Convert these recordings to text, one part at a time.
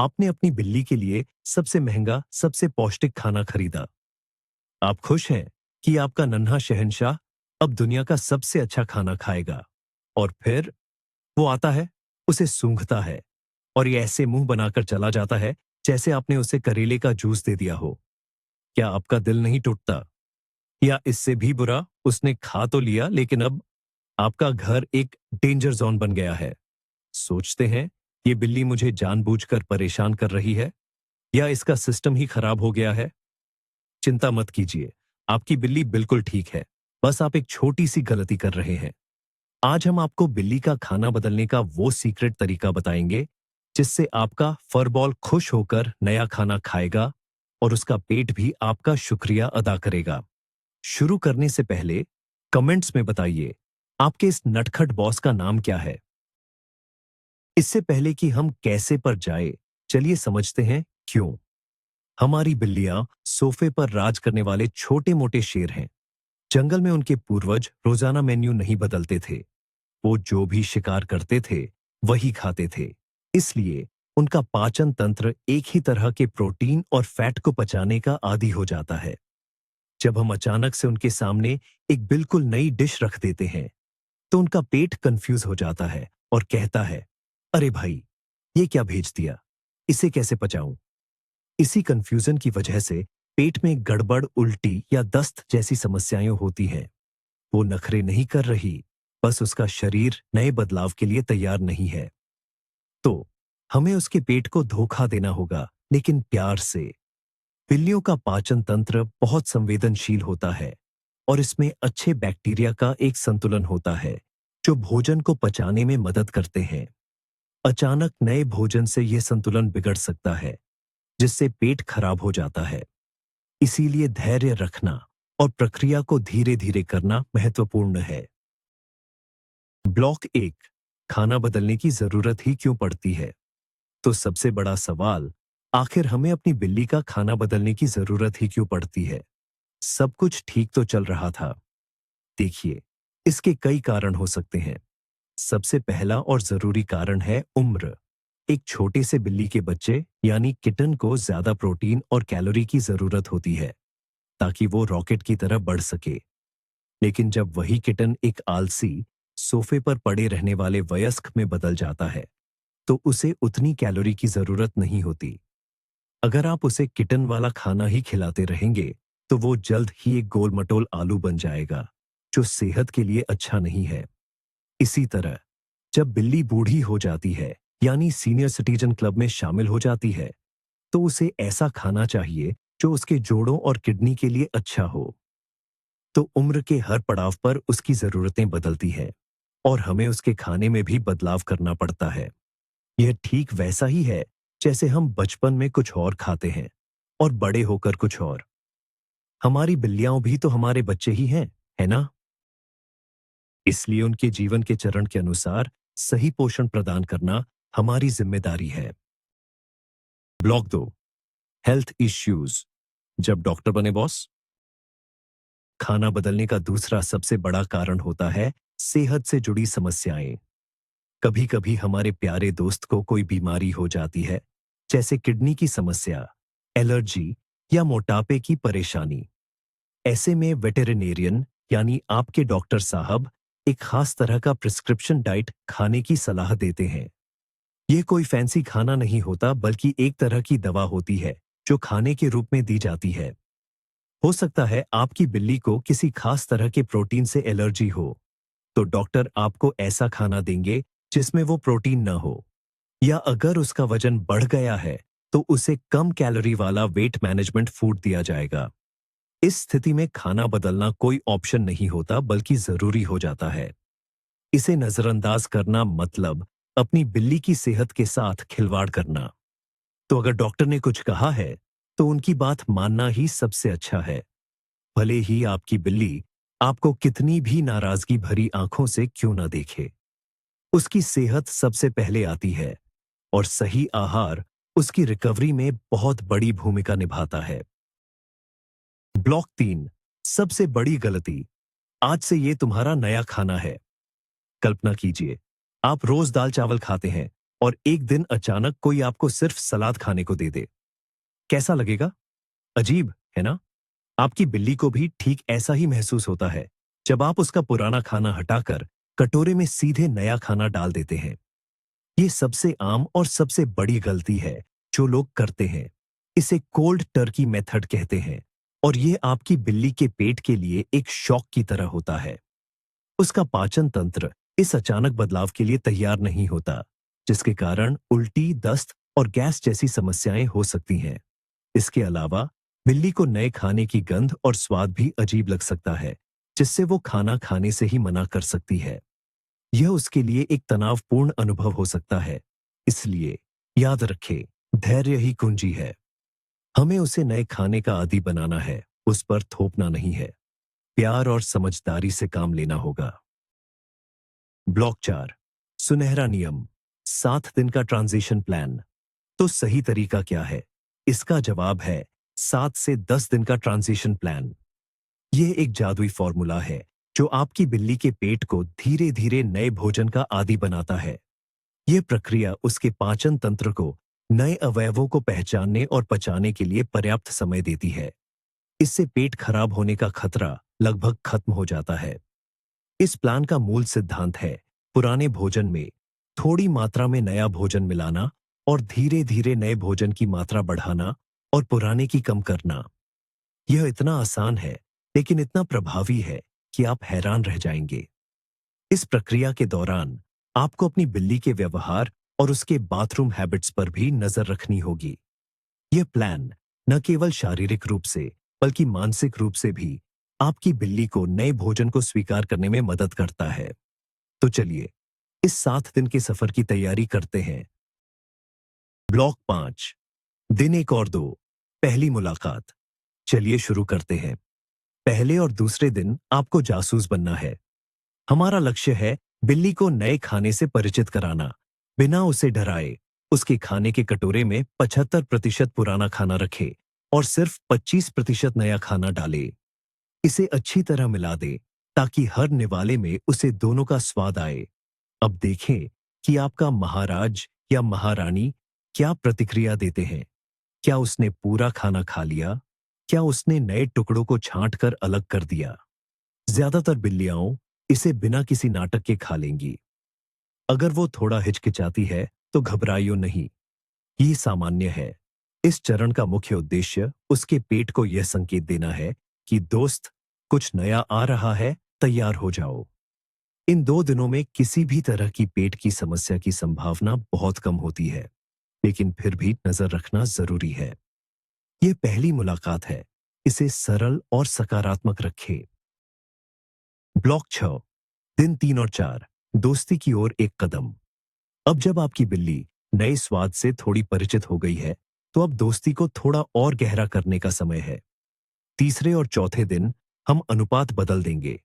आपने अपनी बिल्ली के लिए सबसे महंगा, सबसे पौष्टिक खाना खरीदा। आप खुश हैं कि आपका नन्हा शहंशाह अब दुनिया का सबसे अच्छा खाना खाएगा। और फिर वो आता है, उसे सूंघता है और ये ऐसे मुंह बनाकर चला जाता है जैसे आपने उसे करेले का जूस दे दिया हो। क्या आपका दिल नहीं टूटता? या इससे भी बुरा, उसने खा तो लिया लेकिन अब आपका घर एक डेंजर जोन बन गया है। सोचते हैं, ये बिल्ली मुझे जानबूझकर परेशान कर रही है या इसका सिस्टम ही खराब हो गया है। चिंता मत कीजिए, आपकी बिल्ली बिल्कुल ठीक है। बस आप एक छोटी सी गलती कर रहे हैं। आज हम आपको बिल्ली का खाना बदलने का वो सीक्रेट तरीका बताएंगे जिससे आपका फरबॉल खुश होकर नया खाना खाएगा और उसका पेट भी आपका शुक्रिया अदा करेगा। शुरू करने से पहले कमेंट्स में बताइए, आपके इस नटखट बॉस का नाम क्या है। इससे पहले कि हम कैसे पर जाए, चलिए समझते हैं क्यों। हमारी बिल्लियां सोफे पर राज करने वाले छोटे मोटे शेर हैं। जंगल में उनके पूर्वज रोजाना मेन्यू नहीं बदलते थे। वो जो भी शिकार करते थे वही खाते थे। इसलिए उनका पाचन तंत्र एक ही तरह के प्रोटीन और फैट को पचाने का आदी हो जाता है। जब हम अचानक से उनके सामने एक बिल्कुल नई डिश रख देते हैं तो उनका पेट कंफ्यूज हो जाता है और कहता है, अरे भाई, ये क्या भेज दिया, इसे कैसे पचाऊं। इसी कंफ्यूजन की वजह से पेट में गड़बड़, उल्टी या दस्त जैसी समस्याएं होती हैं। वो नखरे नहीं कर रही, बस उसका शरीर नए बदलाव के लिए तैयार नहीं है। तो हमें उसके पेट को धोखा देना होगा, लेकिन प्यार से। बिल्लियों का पाचन तंत्र बहुत संवेदनशील होता है और इसमें अच्छे बैक्टीरिया का एक संतुलन होता है जो भोजन को पचाने में मदद करते हैं। अचानक नए भोजन से यह संतुलन बिगड़ सकता है, जिससे पेट खराब हो जाता है। इसीलिए धैर्य रखना और प्रक्रिया को धीरे धीरे करना महत्वपूर्ण है। ब्लॉक 1, खाना बदलने की जरूरत ही क्यों पड़ती है। तो सबसे बड़ा सवाल, आखिर हमें अपनी बिल्ली का खाना बदलने की जरूरत ही क्यों पड़ती है। सब कुछ ठीक तो चल रहा था। देखिए, इसके कई कारण हो सकते हैं। सबसे पहला और जरूरी कारण है उम्र। एक छोटे से बिल्ली के बच्चे यानी किटन को ज्यादा प्रोटीन और कैलोरी की जरूरत होती है ताकि वो रॉकेट की तरह बढ़ सके। लेकिन जब वही किटन एक आलसी, सोफे पर पड़े रहने वाले वयस्क में बदल जाता है तो उसे उतनी कैलोरी की जरूरत नहीं होती। अगर आप उसे किटन वाला खाना ही खिलाते रहेंगे तो वो जल्द ही एक गोल-मटोल आलू बन जाएगा, जो सेहत के लिए अच्छा नहीं है। इसी तरह जब बिल्ली बूढ़ी हो जाती है यानी सीनियर सिटीजन क्लब में शामिल हो जाती है तो उसे ऐसा खाना चाहिए जो उसके जोड़ों और किडनी के लिए अच्छा हो। तो उम्र के हर पड़ाव पर उसकी जरूरतें बदलती हैं और हमें उसके खाने में भी बदलाव करना पड़ता है। यह ठीक वैसा ही है जैसे हम बचपन में कुछ और खाते हैं और बड़े होकर कुछ और। हमारी बिल्लियां भी तो हमारे बच्चे ही हैं, है ना? इसलिए उनके जीवन के चरण के अनुसार सही पोषण प्रदान करना हमारी जिम्मेदारी है। Block 2, health issues. जब डॉक्टर बने बॉस। खाना बदलने का दूसरा सबसे बड़ा कारण होता है सेहत से जुड़ी समस्याएं। कभी कभी हमारे प्यारे दोस्त को कोई बीमारी हो जाती है, जैसे किडनी की समस्या, एलर्जी या मोटापे की परेशानी। ऐसे में वेटेरिनेरियन यानी आपके डॉक्टर साहब एक खास तरह का प्रिस्क्रिप्शन डाइट खाने की सलाह देते हैं। यह कोई फैंसी खाना नहीं होता, बल्कि एक तरह की दवा होती है जो खाने के रूप में दी जाती है। हो सकता है आपकी बिल्ली को किसी खास तरह के प्रोटीन से एलर्जी हो, तो डॉक्टर आपको ऐसा खाना देंगे जिसमें वो प्रोटीन न हो। या अगर उसका वजन बढ़ गया है तो उसे कम कैलोरी वाला वेट मैनेजमेंट फूड दिया जाएगा। इस स्थिति में खाना बदलना कोई ऑप्शन नहीं होता, बल्कि जरूरी हो जाता है। इसे नजरअंदाज करना मतलब अपनी बिल्ली की सेहत के साथ खिलवाड़ करना। तो अगर डॉक्टर ने कुछ कहा है तो उनकी बात मानना ही सबसे अच्छा है, भले ही आपकी बिल्ली आपको कितनी भी नाराजगी भरी आंखों से क्यों ना देखे। उसकी सेहत सबसे पहले आती है और सही आहार उसकी रिकवरी में बहुत बड़ी भूमिका निभाता है। ब्लॉक 3, सबसे बड़ी गलती। आज से ये तुम्हारा नया खाना है। कल्पना कीजिए, आप रोज दाल चावल खाते हैं, और एक दिन अचानक कोई आपको सिर्फ सलाद खाने को दे दे, कैसा लगेगा? अजीब, है ना? आपकी बिल्ली को भी ठीक ऐसा ही महसूस होता है जब आप उसका पुराना खाना हटाकर कटोरे में सीधे नया खाना डाल देते हैं। ये सबसे आम और सबसे बड़ी गलती है जो लोग करते हैं। इसे कोल्ड टर्की मेथड कहते हैं और ये आपकी बिल्ली के पेट के लिए एक शॉक की तरह होता है। उसका पाचन तंत्र इस अचानक बदलाव के लिए तैयार नहीं होता, जिसके कारण उल्टी, दस्त और गैस जैसी समस्याएं हो सकती हैं। इसके अलावा बिल्ली को नए खाने की गंध और स्वाद भी अजीब लग सकता है, जिससे वो खाना खाने से ही मना कर सकती है। यह उसके लिए एक तनावपूर्ण अनुभव हो सकता है। इसलिए याद रखें, धैर्य ही कुंजी है। हमें उसे नए खाने का आदी बनाना है, उस पर थोपना नहीं है। प्यार और समझदारी से काम लेना होगा। ब्लॉक 4, सुनहरा नियम, 7 दिन का ट्रांजिशन प्लान। तो सही तरीका क्या है? इसका जवाब है 7 से 10 दिन का ट्रांजिशन प्लान। यह एक जादुई फॉर्मूला है जो आपकी बिल्ली के पेट को धीरे धीरे नए भोजन का आदी बनाता है। यह प्रक्रिया उसके पाचन तंत्र को नए अवयवों को पहचानने और पचाने के लिए पर्याप्त समय देती है। इससे पेट खराब होने का खतरा लगभग खत्म हो जाता है। इस प्लान का मूल सिद्धांत है पुराने भोजन में थोड़ी मात्रा में नया भोजन मिलाना और धीरे धीरे नए भोजन की मात्रा बढ़ाना और पुराने की कम करना। यह इतना आसान है लेकिन इतना प्रभावी है कि आप हैरान रह जाएंगे। इस प्रक्रिया के दौरान आपको अपनी बिल्ली के व्यवहार और उसके बाथरूम हैबिट्स पर भी नजर रखनी होगी। यह प्लान न केवल शारीरिक रूप से बल्कि मानसिक रूप से भी आपकी बिल्ली को नए भोजन को स्वीकार करने में मदद करता है। तो चलिए इस 7 दिन के सफर की तैयारी करते हैं। ब्लॉक 5, दिन 1 और 2, पहली मुलाकात। चलिए शुरू करते हैं। पहले और दूसरे दिन आपको जासूस बनना है। हमारा लक्ष्य है बिल्ली को नए खाने से परिचित कराना, बिना उसे डराए। उसके खाने के कटोरे में 75% पुराना खाना रखे और सिर्फ 25% नया खाना डाले। इसे अच्छी तरह मिला दे ताकि हर निवाले में उसे दोनों का स्वाद आए। अब देखें कि आपका महाराज या महारानी क्या प्रतिक्रिया देते हैं। क्या उसने पूरा खाना खा लिया? क्या उसने नए टुकड़ों को छांट कर अलग कर दिया? ज्यादातर बिल्लियां इसे बिना किसी नाटक के खा लेंगी। अगर वो थोड़ा हिचकिचाती है तो घबराइयो नहीं, ये सामान्य है। इस चरण का मुख्य उद्देश्य उसके पेट को यह संकेत देना है कि दोस्त, कुछ नया आ रहा है, तैयार हो जाओ। इन 2 दिनों में किसी भी तरह की पेट की समस्या की संभावना बहुत कम होती है, लेकिन फिर भी नजर रखना जरूरी है। यह पहली मुलाकात है, इसे सरल और सकारात्मक रखें। ब्लॉक 6, दिन 3 और 4, दोस्ती की ओर एक कदम। अब जब आपकी बिल्ली नए स्वाद से थोड़ी परिचित हो गई है, तो अब दोस्ती को थोड़ा और गहरा करने का समय है। तीसरे और चौथे दिन हम अनुपात बदल देंगे।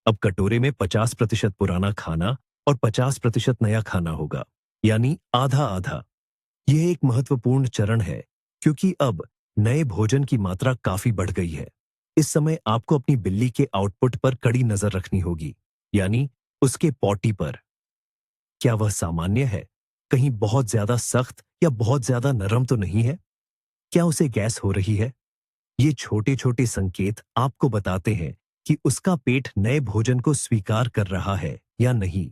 अब कटोरे में 50% पुराना खाना और 50% नया खाना होगा, यानी आधा आधा। यह एक महत्वपूर्ण चरण है क्योंकि अब नए भोजन की मात्रा काफी बढ़ गई है। इस समय आपको अपनी बिल्ली के आउटपुट पर कड़ी नजर रखनी होगी, यानी उसके पॉटी पर। क्या वह सामान्य है? कहीं बहुत ज्यादा सख्त या बहुत ज्यादा नरम तो नहीं है? क्या उसे गैस हो रही है? ये छोटे छोटे संकेत आपको बताते हैं कि उसका पेट नए भोजन को स्वीकार कर रहा है या नहीं।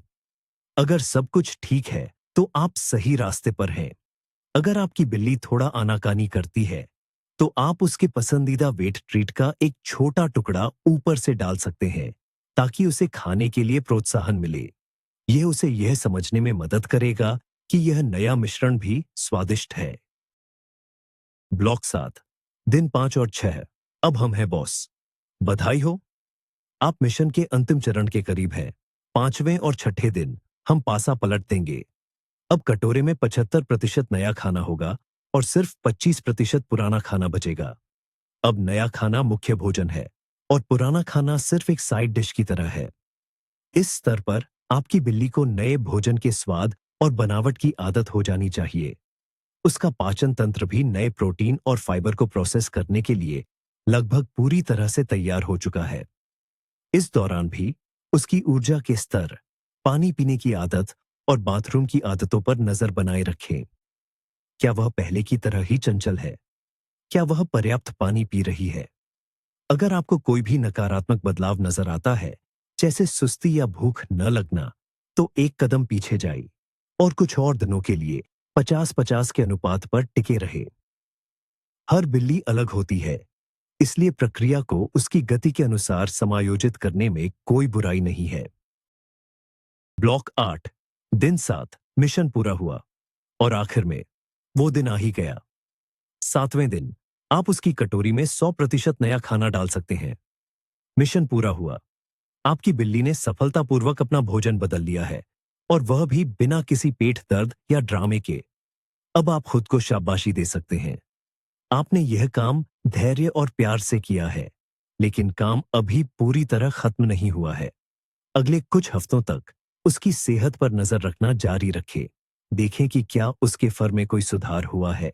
अगर सब कुछ ठीक है तो आप सही रास्ते पर हैं। अगर आपकी बिल्ली थोड़ा आनाकानी करती है तो आप उसके पसंदीदा वेट ट्रीट का एक छोटा टुकड़ा ऊपर से डाल सकते हैं ताकि उसे खाने के लिए प्रोत्साहन मिले। यह उसे यह समझने में मदद करेगा कि यह नया मिश्रण भी स्वादिष्ट है। ब्लॉक 7, दिन 5 और 6, अब हम हैं बॉस। बधाई हो, आप मिशन के अंतिम चरण के करीब हैं। 5वें और 6ठे दिन हम पासा पलट देंगे। अब कटोरे में 75% नया खाना होगा और सिर्फ 25% पुराना खाना बचेगा। अब नया खाना मुख्य भोजन है और पुराना खाना सिर्फ एक साइड डिश की तरह है। इस स्तर पर आपकी बिल्ली को नए भोजन के स्वाद और बनावट की आदत हो जानी चाहिए। उसका पाचन तंत्र भी नए प्रोटीन और फाइबर को प्रोसेस करने के लिए लगभग पूरी तरह से तैयार हो चुका है। इस दौरान भी उसकी ऊर्जा के स्तर, पानी पीने की आदत और बाथरूम की आदतों पर नजर बनाए रखें। क्या वह पहले की तरह ही चंचल है? क्या वह पर्याप्त पानी पी रही है? अगर आपको कोई भी नकारात्मक बदलाव नजर आता है, जैसे सुस्ती या भूख न लगना, तो एक कदम पीछे जाइए और कुछ और दिनों के लिए 50-50 के अनुपात पर टिके रहे। हर बिल्ली अलग होती है, इसलिए प्रक्रिया को उसकी गति के अनुसार समायोजित करने में कोई बुराई नहीं है। ब्लॉक 8, दिन 7, मिशन पूरा हुआ और आखिर में वो दिन आ ही गया। 7वें दिन आप उसकी कटोरी में 100% नया खाना डाल सकते हैं। मिशन पूरा हुआ। आपकी बिल्ली ने सफलतापूर्वक अपना भोजन बदल लिया है, और वह भी बिना किसी पेट दर्द या ड्रामे के। अब आप खुद को शाबाशी दे सकते हैं। आपने यह काम धैर्य और प्यार से किया है, लेकिन काम अभी पूरी तरह खत्म नहीं हुआ है। अगले कुछ हफ्तों तक उसकी सेहत पर नजर रखना जारी रखें। देखें कि क्या उसके फर में कोई सुधार हुआ है,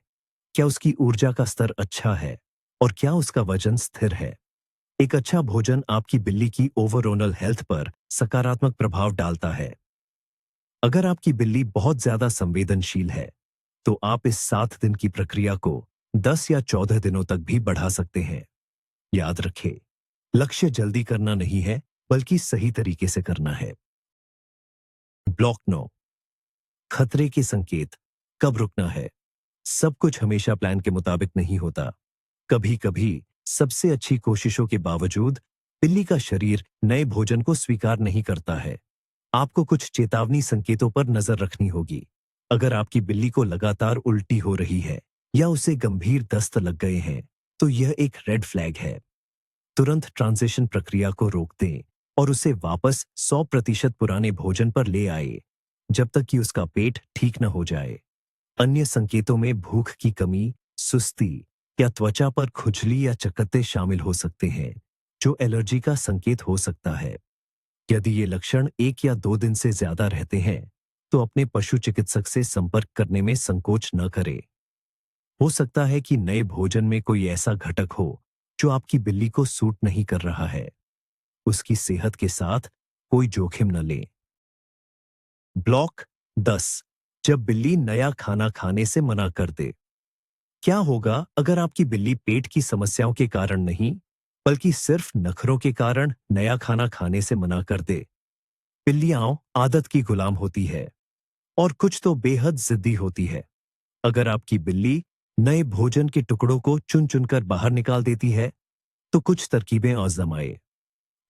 क्या उसकी ऊर्जा का स्तर अच्छा है, और क्या उसका वजन स्थिर है। एक अच्छा भोजन आपकी बिल्ली की ओवरऑल हेल्थ पर सकारात्मक प्रभाव डालता है। अगर आपकी बिल्ली बहुत ज्यादा संवेदनशील है, तो आप इस 7 दिन की प्रक्रिया को 10 या 14 दिनों तक भी बढ़ा सकते हैं। याद रखें, लक्ष्य जल्दी करना नहीं है, बल्कि सही तरीके से करना है। ब्लॉक 9, खतरे के संकेत। कब रुकना है? सब कुछ हमेशा प्लान के मुताबिक नहीं होता। कभी कभी सबसे अच्छी कोशिशों के बावजूद बिल्ली का शरीर नए भोजन को स्वीकार नहीं करता है। आपको कुछ चेतावनी संकेतों पर नजर रखनी होगी। अगर आपकी बिल्ली को लगातार उल्टी हो रही है या उसे गंभीर दस्त लग गए हैं, तो यह एक रेड फ्लैग है। तुरंत ट्रांजिशन प्रक्रिया को रोक दें और उसे वापस 100% पुराने भोजन पर ले आए, जब तक कि उसका पेट ठीक न हो जाए। अन्य संकेतों में भूख की कमी, सुस्ती या त्वचा पर खुजली या चकत्ते शामिल हो सकते हैं, जो एलर्जी का संकेत हो सकता है। यदि ये लक्षण 1 या 2 दिन से ज्यादा रहते हैं, तो अपने पशु चिकित्सक से संपर्क करने में संकोच न करें। हो सकता है कि नए भोजन में कोई ऐसा घटक हो जो आपकी बिल्ली को सूट नहीं कर रहा है। उसकी सेहत के साथ कोई जोखिम न लें। ब्लॉक 10, जब बिल्ली नया खाना खाने से मना कर दे। क्या होगा अगर आपकी बिल्ली पेट की समस्याओं के कारण नहीं, बल्कि सिर्फ नखरों के कारण नया खाना खाने से मना कर दे? बिल्लियां आदत की गुलाम होती है, और कुछ तो बेहद जिद्दी होती है। अगर आपकी बिल्ली नए भोजन के टुकड़ों को चुन चुनकर बाहर निकाल देती है, तो कुछ तरकीबें आजमाएं।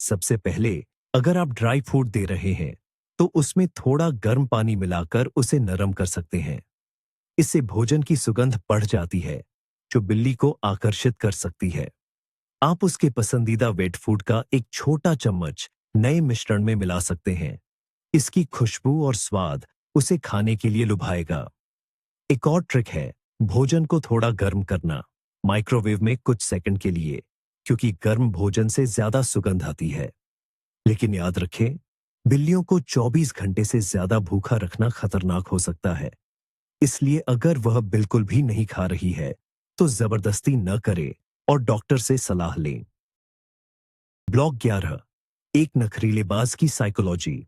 सबसे पहले, अगर आप ड्राई फूड दे रहे हैं, तो उसमें थोड़ा गर्म पानी मिलाकर उसे नरम कर सकते हैं। इससे भोजन की सुगंध बढ़ जाती है, जो बिल्ली को आकर्षित कर सकती है। आप उसके पसंदीदा वेट फूड का एक छोटा चम्मच नए मिश्रण में मिला सकते हैं। इसकी खुशबू और स्वाद उसे खाने के लिए लुभाएगा। एक और ट्रिक है भोजन को थोड़ा गर्म करना, माइक्रोवेव में कुछ सेकंड के लिए, क्योंकि गर्म भोजन से ज्यादा सुगंध आती है। लेकिन याद रखें, बिल्लियों को 24 घंटे से ज्यादा भूखा रखना खतरनाक हो सकता है। इसलिए अगर वह बिल्कुल भी नहीं खा रही है, तो जबरदस्ती न करें और डॉक्टर से सलाह लें। ब्लॉक 11, एक नखरीलेबाज की साइकोलॉजी।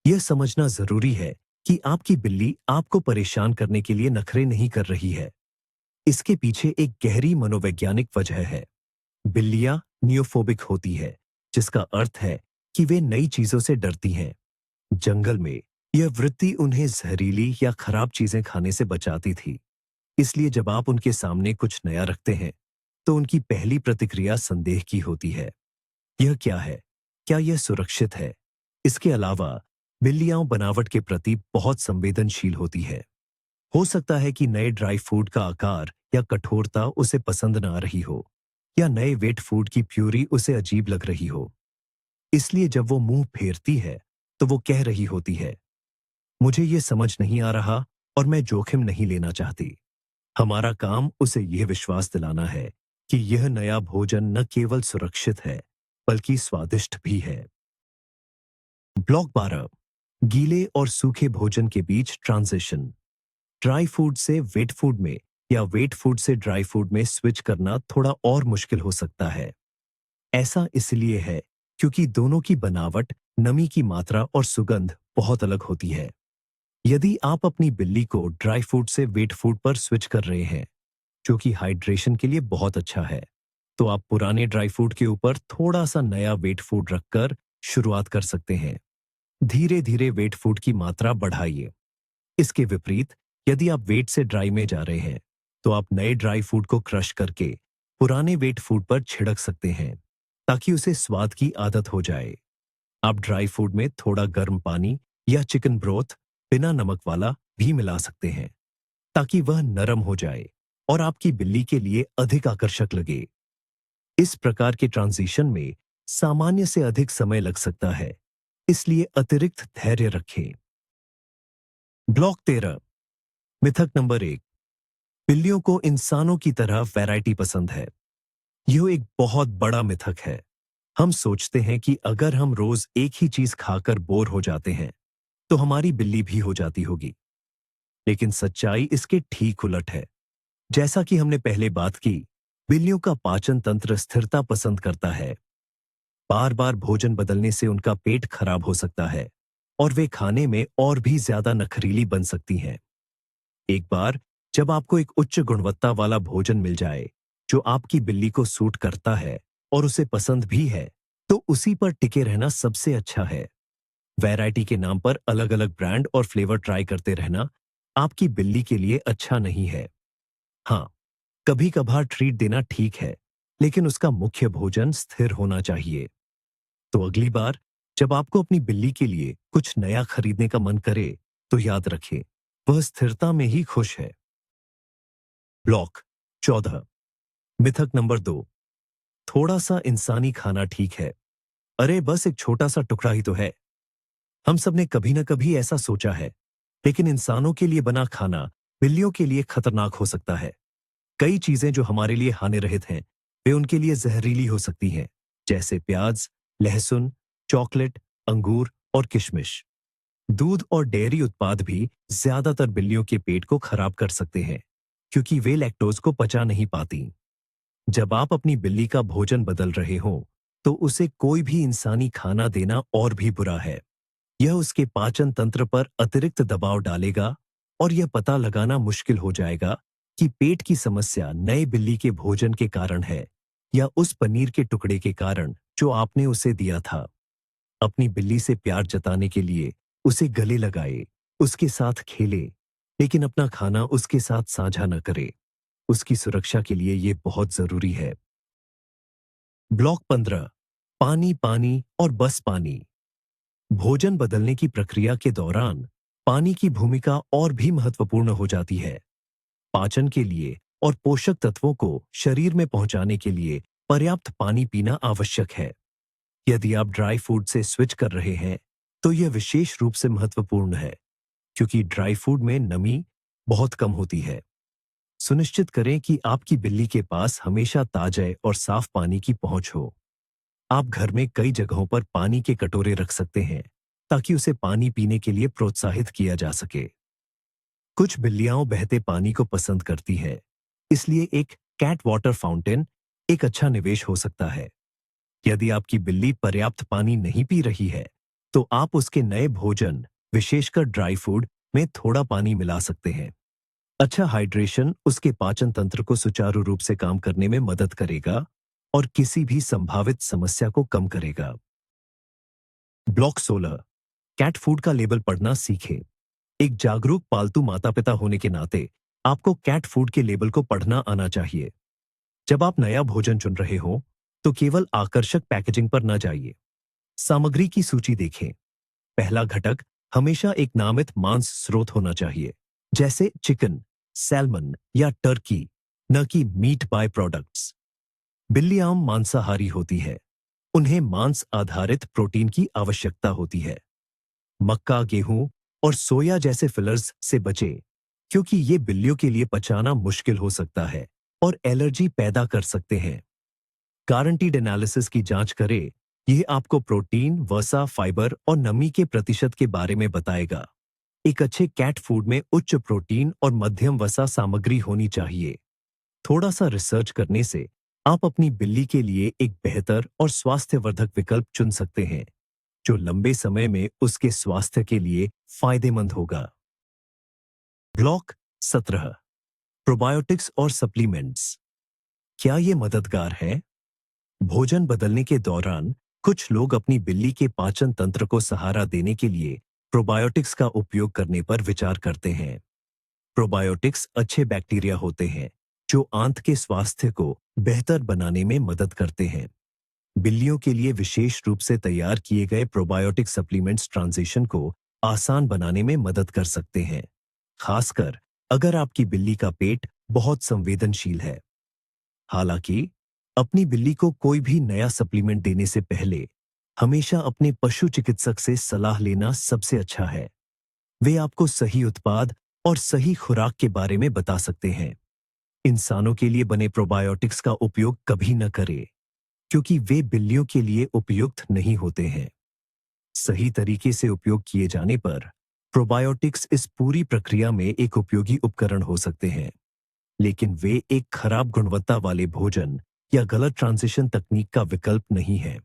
यह समझना जरूरी है कि आपकी बिल्ली आपको परेशान करने के लिए नखरे नहीं कर रही है। इसके पीछे एक गहरी मनोवैज्ञानिक वजह है। बिल्लियां नियोफोबिक होती है, जिसका अर्थ है कि वे नई चीजों से डरती हैं। जंगल में यह वृत्ति उन्हें जहरीली या खराब चीजें खाने से बचाती थी। इसलिए जब आप उनके सामने कुछ नया रखते हैं, तो उनकी पहली प्रतिक्रिया संदेह की होती है। यह क्या है? क्या यह सुरक्षित है? इसके अलावा बिल्लियां बनावट के प्रति बहुत संवेदनशील होती है। हो सकता है कि नए ड्राई फूड का आकार या कठोरता उसे पसंद न आ रही हो, या नए वेट फूड की प्यूरी उसे अजीब लग रही हो। इसलिए जब वो मुंह फेरती है, तो वो कह रही होती है, मुझे ये समझ नहीं आ रहा और मैं जोखिम नहीं लेना चाहती। हमारा काम उसे यह विश्वास दिलाना है कि यह नया भोजन न केवल सुरक्षित है, बल्कि स्वादिष्ट भी है। ब्लॉक 12, गीले और सूखे भोजन के बीच ट्रांजिशन। ड्राई फूड से वेट फूड में या वेट फूड से ड्राई फूड में स्विच करना थोड़ा और मुश्किल हो सकता है। ऐसा इसलिए है क्योंकि दोनों की बनावट, नमी की मात्रा और सुगंध बहुत अलग होती है। यदि आप अपनी बिल्ली को ड्राई फूड से वेट फूड पर स्विच कर रहे हैं, जो कि हाइड्रेशन के लिए बहुत अच्छा है, तो आप पुराने ड्राई फूड के ऊपर थोड़ा सा नया वेट फूड रखकर शुरुआत कर सकते हैं। धीरे धीरे वेट फूड की मात्रा बढ़ाइए। इसके विपरीत, यदि आप वेट से ड्राई में जा रहे हैं, तो आप नए ड्राई फूड को क्रश करके पुराने वेट फूड पर छिड़क सकते हैं, ताकि उसे स्वाद की आदत हो जाए। आप ड्राई फूड में थोड़ा गर्म पानी या चिकन ब्रोथ बिना नमक वाला भी मिला सकते हैं, ताकि वह नरम हो जाए और आपकी बिल्ली के लिए अधिक आकर्षक लगे। इस प्रकार के ट्रांजिशन में सामान्य से अधिक समय लग सकता है, इसलिए अतिरिक्त धैर्य रखें। ब्लॉक 13, मिथक नंबर 1। बिल्लियों को इंसानों की तरह वैरायटी पसंद है। यह एक बहुत बड़ा मिथक है। हम सोचते हैं कि अगर हम रोज एक ही चीज खाकर बोर हो जाते हैं, तो हमारी बिल्ली भी हो जाती होगी। लेकिन सच्चाई इसके ठीक उलट है। जैसा कि हमने पहले बात की, बिल्लियों का पाचन तंत्र स्थिरता पसंद करता है। बार बार भोजन बदलने से उनका पेट खराब हो सकता है और वे खाने में और भी ज्यादा नखरीली बन सकती हैं। एक बार जब आपको एक उच्च गुणवत्ता वाला भोजन मिल जाए, जो आपकी बिल्ली को सूट करता है और उसे पसंद भी है, तो उसी पर टिके रहना सबसे अच्छा है। वैरायटी के नाम पर अलग अलग ब्रांड और फ्लेवर ट्राई करते रहना आपकी बिल्ली के लिए अच्छा नहीं है। हाँ, कभी कभार ट्रीट देना ठीक है, लेकिन उसका मुख्य भोजन स्थिर होना चाहिए। तो अगली बार जब आपको अपनी बिल्ली के लिए कुछ नया खरीदने का मन करे, तो याद रखें, वह स्थिरता में ही खुश है। ब्लॉक 14, मिथक नंबर 2। थोड़ा सा इंसानी खाना ठीक है। अरे बस एक छोटा सा टुकड़ा ही तो है। हम सब ने कभी ना कभी ऐसा सोचा है, लेकिन इंसानों के लिए बना खाना बिल्लियों के लिए खतरनाक हो सकता है। कई चीजें जो हमारे लिए हानिरहित हैं, वे उनके लिए जहरीली हो सकती हैं, जैसे प्याज, लहसुन, चॉकलेट, अंगूर और किशमिश। दूध और डेयरी उत्पाद भी ज्यादातर बिल्लियों के पेट को खराब कर सकते हैं, क्योंकि वे लैक्टोज को पचा नहीं पाती। जब आप अपनी बिल्ली का भोजन बदल रहे हो, तो उसे कोई भी इंसानी खाना देना और भी बुरा है। यह उसके पाचन तंत्र पर अतिरिक्त दबाव डालेगा और यह पता लगाना मुश्किल हो जाएगा कि पेट की समस्या नए बिल्ली के भोजन के कारण है या उस पनीर के टुकड़े के कारण जो आपने उसे दिया था। अपनी बिल्ली से प्यार जताने के लिए उसे गले लगाए, उसके साथ खेले, लेकिन अपना खाना उसके साथ साझा न करे। उसकी सुरक्षा के लिए यह बहुत जरूरी है। ब्लॉक 15, पानी पानी और बस पानी। भोजन बदलने की प्रक्रिया के दौरान पानी की भूमिका और भी महत्वपूर्ण हो जाती है। पाचन के लिए और पोषक तत्वों को शरीर में पहुंचाने के लिए पर्याप्त पानी पीना आवश्यक है। यदि आप ड्राई फूड से स्विच कर रहे हैं, तो यह विशेष रूप से महत्वपूर्ण है, क्योंकि ड्राई फूड में नमी बहुत कम होती है। सुनिश्चित करें कि आपकी बिल्ली के पास हमेशा ताजे और साफ पानी की पहुंच हो। आप घर में कई जगहों पर पानी के कटोरे रख सकते हैं, ताकि उसे पानी पीने के लिए प्रोत्साहित किया जा सके। कुछ बिल्लियां बहते पानी को पसंद करती है, इसलिए एक कैट वाटर फाउंटेन एक अच्छा निवेश हो सकता है। यदि आपकी बिल्ली पर्याप्त पानी नहीं पी रही है, तो आप उसके नए भोजन, विशेषकर ड्राई फूड, में थोड़ा पानी मिला सकते हैं। अच्छा हाइड्रेशन उसके पाचन तंत्र को सुचारू रूप से काम करने में मदद करेगा और किसी भी संभावित समस्या को कम करेगा। ब्लॉक 16, कैट फूड का लेबल पढ़ना सीखें। एक जागरूक पालतू माता पिता होने के नाते आपको कैट फूड के लेबल को पढ़ना आना चाहिए। जब आप नया भोजन चुन रहे हो, तो केवल आकर्षक पैकेजिंग पर न जाइए। सामग्री की सूची देखें। पहला घटक हमेशा एक नामित मांस स्रोत होना चाहिए, जैसे चिकन, सैल्मन या टर्की, न कि मीट बाय प्रोडक्ट्स। बिल्ली आम मांसाहारी होती है, उन्हें मांस आधारित प्रोटीन की आवश्यकता होती है। मक्का, गेहूं और सोया जैसे फिलर्स से बचें, क्योंकि ये बिल्लियों के लिए पचाना मुश्किल हो सकता है और एलर्जी पैदा कर सकते हैं। गारंटीड एनालिसिस की जांच करें। यह आपको प्रोटीन, वसा, फाइबर और नमी के प्रतिशत के बारे में बताएगा। एक अच्छे कैट फूड में उच्च प्रोटीन और मध्यम वसा सामग्री होनी चाहिए। थोड़ा सा रिसर्च करने से आप अपनी बिल्ली के लिए एक बेहतर और स्वास्थ्यवर्धक विकल्प चुन सकते हैं, जो लंबे समय में उसके स्वास्थ्य के लिए फायदेमंद होगा। ब्लॉक 17, प्रोबायोटिक्स और सप्लीमेंट्स। क्या ये मददगार है? भोजन बदलने के दौरान कुछ लोग अपनी बिल्ली के पाचन तंत्र को सहारा देने के लिए प्रोबायोटिक्स का उपयोग करने पर विचार करते हैं। प्रोबायोटिक्स अच्छे बैक्टीरिया होते हैं जो आंत के स्वास्थ्य को बेहतर बनाने में मदद करते हैं। बिल्लियों के लिए विशेष रूप से तैयार किए गए प्रोबायोटिक सप्लीमेंट्स ट्रांजिशन को आसान बनाने में मदद कर सकते हैं, खासकर अगर आपकी बिल्ली का पेट बहुत संवेदनशील है। हालांकि अपनी बिल्ली को कोई भी नया सप्लीमेंट देने से पहले हमेशा अपने पशु चिकित्सक से सलाह लेना सबसे अच्छा है। वे आपको सही उत्पाद और सही खुराक के बारे में बता सकते हैं। इंसानों के लिए बने प्रोबायोटिक्स का उपयोग कभी न करें, क्योंकि वे बिल्लियों के लिए उपयुक्त नहीं होते हैं। सही तरीके से उपयोग किए जाने पर प्रोबायोटिक्स इस पूरी प्रक्रिया में एक उपयोगी उपकरण हो सकते हैं, लेकिन वे एक खराब गुणवत्ता वाले भोजन या गलत ट्रांजिशन तकनीक का विकल्प नहीं है।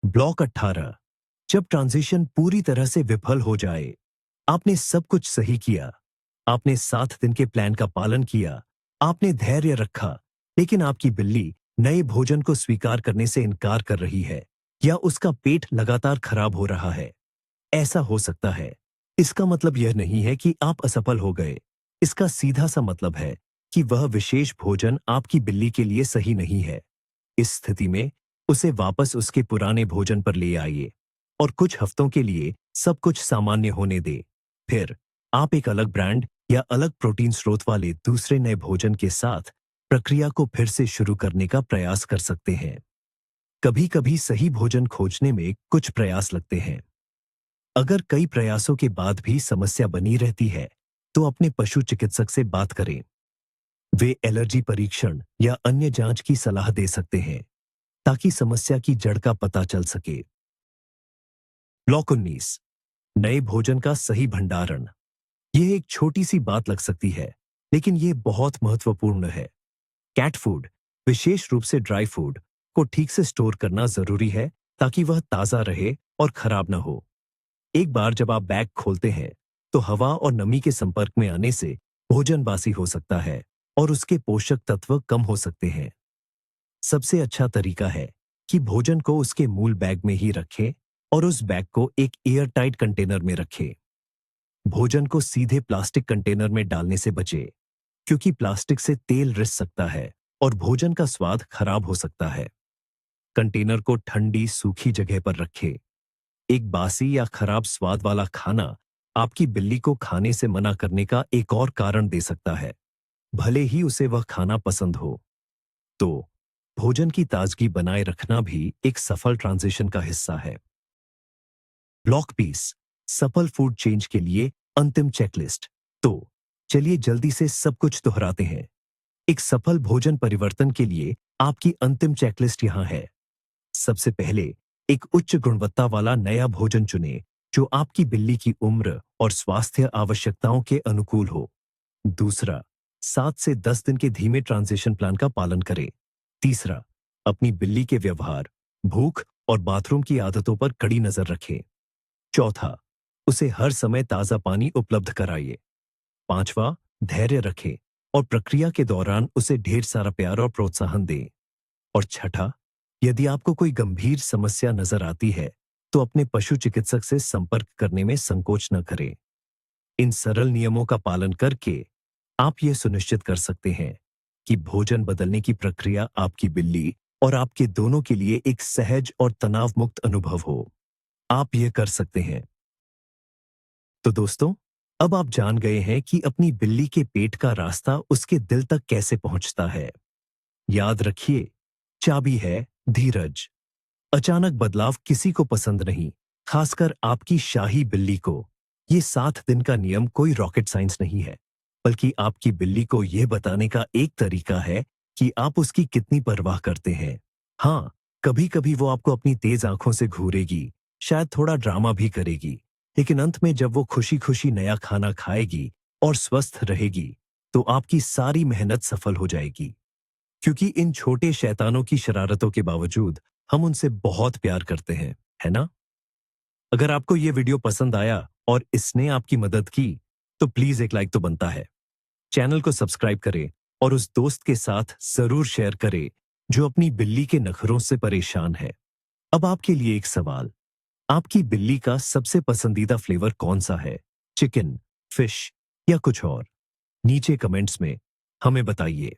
ब्लॉक 18, जब ट्रांजिशन पूरी तरह से विफल हो जाए। आपने सब कुछ सही किया, आपने 7 दिन के प्लान का पालन किया, आपने धैर्य रखा, लेकिन आपकी बिल्ली नए भोजन को स्वीकार करने से इनकार कर रही है या उसका पेट लगातार खराब हो रहा है। ऐसा हो सकता है। इसका मतलब यह नहीं है कि आप असफल हो गए। इसका सीधा सा मतलब है कि वह विशेष भोजन आपकी बिल्ली के लिए सही नहीं है। इस स्थिति में उसे वापस उसके पुराने भोजन पर ले आइए और कुछ हफ्तों के लिए सब कुछ सामान्य होने दे। फिर आप एक अलग ब्रांड या अलग प्रोटीन स्रोत वाले दूसरे नए भोजन के साथ प्रक्रिया को फिर से शुरू करने का प्रयास कर सकते हैं। कभी कभी सही भोजन खोजने में कुछ प्रयास लगते हैं। अगर कई प्रयासों के बाद भी समस्या बनी रहती है, तो अपने पशु चिकित्सक से बात करें। वे एलर्जी परीक्षण या अन्य जांच की सलाह दे सकते हैं, ताकि समस्या की जड़ का पता चल सके। ब्लॉक 19, नए भोजन का सही भंडारण। यह एक छोटी सी बात लग सकती है, लेकिन यह बहुत महत्वपूर्ण है। कैट फूड, विशेष रूप से ड्राई फूड, को ठीक से स्टोर करना जरूरी है ताकि वह ताजा रहे और खराब न हो। एक बार जब आप बैग खोलते हैं, तो हवा और नमी के संपर्क में आने से भोजन बासी हो सकता है और उसके पोषक तत्व कम हो सकते हैं। सबसे अच्छा तरीका है कि भोजन को उसके मूल बैग में ही रखें और उस बैग को एक एयर टाइट कंटेनर में रखें। भोजन को सीधे प्लास्टिक कंटेनर में डालने से बचें, क्योंकि प्लास्टिक से तेल रिस सकता है और भोजन का स्वाद खराब हो सकता है। कंटेनर को ठंडी सूखी जगह पर रखें। एक बासी या खराब स्वाद वाला खाना आपकी बिल्ली को खाने से मना करने का एक और कारण दे सकता है, भले ही उसे वह खाना पसंद हो। तो भोजन की ताजगी बनाए रखना भी एक सफल ट्रांजिशन का हिस्सा है। ब्लॉक 20, सफल फूड चेंज के लिए अंतिम चेकलिस्ट। तो चलिए जल्दी से सब कुछ दोहराते हैं। एक सफल भोजन परिवर्तन के लिए आपकी अंतिम चेकलिस्ट यहां है। सबसे पहले एक उच्च गुणवत्ता वाला नया भोजन चुनें जो आपकी बिल्ली की उम्र और स्वास्थ्य आवश्यकताओं के अनुकूल हो। दूसरा, 7 से 10 दिन के धीमे ट्रांजिशन प्लान का पालन करें। तीसरा, अपनी बिल्ली के व्यवहार, भूख और बाथरूम की आदतों पर कड़ी नजर रखें। चौथा, उसे हर समय ताजा पानी उपलब्ध कराइए। पांचवा, धैर्य रखें और प्रक्रिया के दौरान उसे ढेर सारा प्यार और प्रोत्साहन दें। और छठा, यदि आपको कोई गंभीर समस्या नजर आती है, तो अपने पशु चिकित्सक से संपर्क करने में संकोच न करें। इन सरल नियमों का पालन करके आप यह सुनिश्चित कर सकते हैं कि भोजन बदलने की प्रक्रिया आपकी बिल्ली और आपके दोनों के लिए एक सहज और तनाव मुक्त अनुभव हो। आप यह कर सकते हैं। तो दोस्तों, अब आप जान गए हैं कि अपनी बिल्ली के पेट का रास्ता उसके दिल तक कैसे पहुंचता है। याद रखिए, चाबी है धीरज। अचानक बदलाव किसी को पसंद नहीं, खासकर आपकी शाही बिल्ली को। ये 7 दिन का नियम कोई रॉकेट साइंस नहीं है, बल्कि आपकी बिल्ली को यह बताने का एक तरीका है कि आप उसकी कितनी परवाह करते हैं। हाँ, कभी कभी वो आपको अपनी तेज आंखों से घूरेगी, शायद थोड़ा ड्रामा भी करेगी, लेकिन अंत में जब वो खुशी खुशी नया खाना खाएगी और स्वस्थ रहेगी, तो आपकी सारी मेहनत सफल हो जाएगी। क्योंकि इन छोटे शैतानों की शरारतों के बावजूद हम उनसे बहुत प्यार करते हैं, है ना? अगर आपको यह वीडियो पसंद आया और इसने आपकी मदद की, तो प्लीज एक लाइक तो बनता है। चैनल को सब्सक्राइब करें और उस दोस्त के साथ जरूर शेयर करें जो अपनी बिल्ली के नखरों से परेशान है। अब आपके लिए एक सवाल, आपकी बिल्ली का सबसे पसंदीदा फ्लेवर कौन सा है? चिकन, फिश या कुछ और? नीचे कमेंट्स में हमें बताइए।